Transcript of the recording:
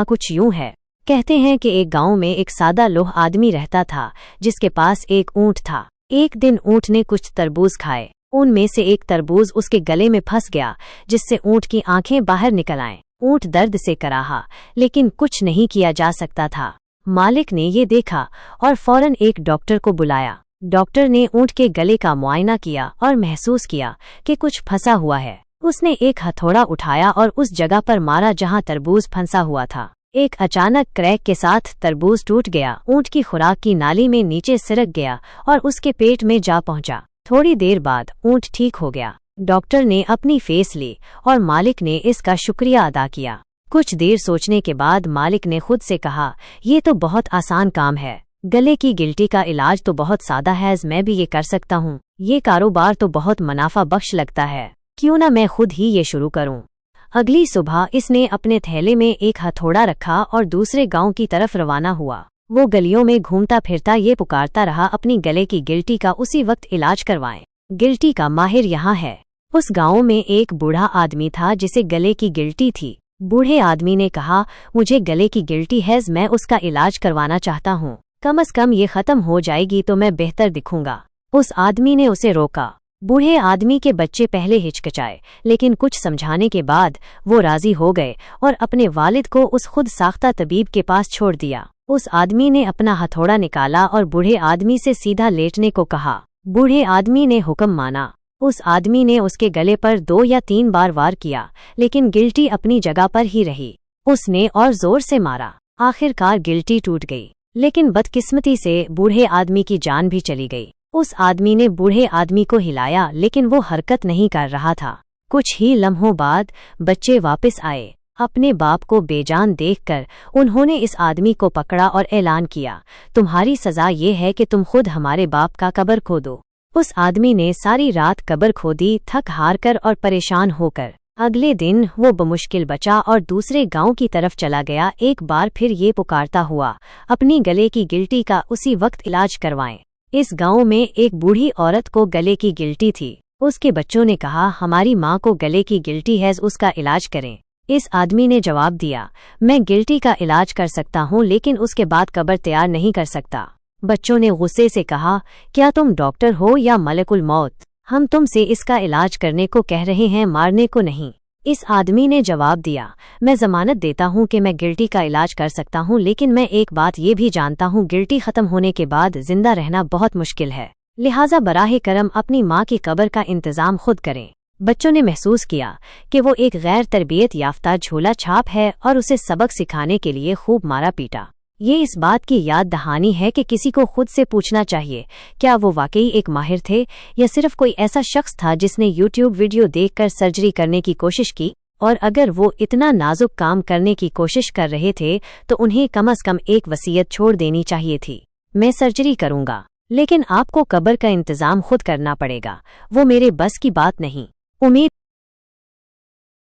कुछ यूं है। कहते हैं कि एक गांव में एक सादा लोह आदमी रहता था जिसके पास एक ऊंट था। एक दिन ऊंट ने कुछ तरबूज खाए। उनमें से एक तरबूज उसके गले में फंस गया, जिससे ऊंट की आंखें बाहर निकल आएं। ऊंट दर्द से कराहा, लेकिन कुछ नहीं किया जा सकता था। मालिक ने ये देखा और फौरन एक डॉक्टर को बुलाया। डॉक्टर ने ऊंट के गले का मुआयना किया और महसूस किया कि कुछ फंसा हुआ है। उसने एक हथौड़ा उठाया और उस जगह पर मारा जहां तरबूज फंसा हुआ था। एक अचानक क्रैक के साथ तरबूज टूट गया। ऊंट की खुराक की नाली में नीचे सिरक गया और उसके पेट में जा पहुंचा। थोड़ी देर बाद ऊंट ठीक हो गया। डॉक्टर ने अपनी फीस ली और मालिक ने इसका शुक्रिया अदा किया। कुछ देर सोचने के बाद मालिक ने खुद से कहा, ये तो बहुत आसान काम है। गले की गिल्टी का इलाज तो बहुत सादा है, मैं भी ये कर सकता हूँ। ये कारोबार तो बहुत मुनाफा बख्श लगता है, क्यों ना मैं खुद ही ये शुरू करूँ। अगली सुबह इसने अपने थैले में एक हथौड़ा रखा और दूसरे गांव की तरफ रवाना हुआ। वो गलियों में घूमता फिरता ये पुकारता रहा, अपनी गले की गिल्टी का उसी वक्त इलाज करवाएं। गिल्टी का माहिर यहाँ है। उस गांव में एक बूढ़ा आदमी था जिसे गले की गिल्टी थी। बूढ़े आदमी ने कहा, मुझे गले की गिल्टी है, मैं उसका इलाज करवाना चाहता हूँ। कम से कम ये खत्म हो जाएगी तो मैं बेहतर दिखूंगा। उस आदमी ने उसे रोका। बूढ़े आदमी के बच्चे पहले हिचकिचाए, लेकिन कुछ समझाने के बाद वो राजी हो गए और अपने वालिद को उस खुद साख्ता तबीब के पास छोड़ दिया। उस आदमी ने अपना हथौड़ा निकाला और बूढ़े आदमी से सीधा लेटने को कहा। बूढ़े आदमी ने हुक्म माना। उस आदमी ने उसके गले पर 2 या 3 बार वार किया, लेकिन गिल्टी अपनी जगह पर ही रही। उसने और जोर से मारा। आखिरकार गिल्टी टूट गई, लेकिन बदकिस्मती से बूढ़े आदमी की जान भी चली गई। उस आदमी ने बूढ़े आदमी को हिलाया, लेकिन वो हरकत नहीं कर रहा था। कुछ ही लम्हों बाद बच्चे वापस आए। अपने बाप को बेजान देखकर उन्होंने इस आदमी को पकड़ा और ऐलान किया, तुम्हारी सजा ये है कि तुम खुद हमारे बाप का कब्र खोदो। उस आदमी ने सारी रात कब्र खोदी, थक हार कर और परेशान होकर। अगले दिन वो बमुश्किल बचा और दूसरे गांव की तरफ चला गया। एक बार फिर ये पुकारता हुआ, अपनी गले की गिल्टी का उसी वक्त इलाज करवाएं। इस गांव में एक बूढ़ी औरत को गले की गिल्टी थी। उसके बच्चों ने कहा, हमारी माँ को गले की गिल्टी है, उसका इलाज करें। इस आदमी ने जवाब दिया, मैं गिल्टी का इलाज कर सकता हूँ, लेकिन उसके बाद कब्र तैयार नहीं कर सकता। बच्चों ने गुस्से से कहा, क्या तुम डॉक्टर हो या मलकुल मौत? हम तुमसे इसका इलाज करने को कह रहे हैं, मारने को नहीं। इस आदमी ने जवाब दिया, मैं जमानत देता हूँ कि मैं गिल्टी का इलाज कर सकता हूँ, लेकिन मैं एक बात ये भी जानता हूँ, गिल्टी खत्म होने के बाद जिंदा रहना बहुत मुश्किल है। लिहाजा बराहे करम अपनी माँ की कब्र का इंतजाम खुद करें। बच्चों ने महसूस किया कि वो एक गैर तरबियत याफ्ता झोला छाप है और उसे सबक सिखाने के लिए खूब मारा पीटा। ये इस बात की याद दहानी है कि किसी को खुद से पूछना चाहिए, क्या वो वाकई एक माहिर थे या सिर्फ कोई ऐसा शख्स था जिसने यूट्यूब वीडियो देखकर सर्जरी करने की कोशिश की। और अगर वो इतना नाजुक काम करने की कोशिश कर रहे थे तो उन्हें कम से कम एक वसीयत छोड़ देनी चाहिए थी, मैं सर्जरी करूंगा, लेकिन आपको कब्र का इंतजाम खुद करना पड़ेगा, वो मेरे बस की बात नहीं। उम्मीद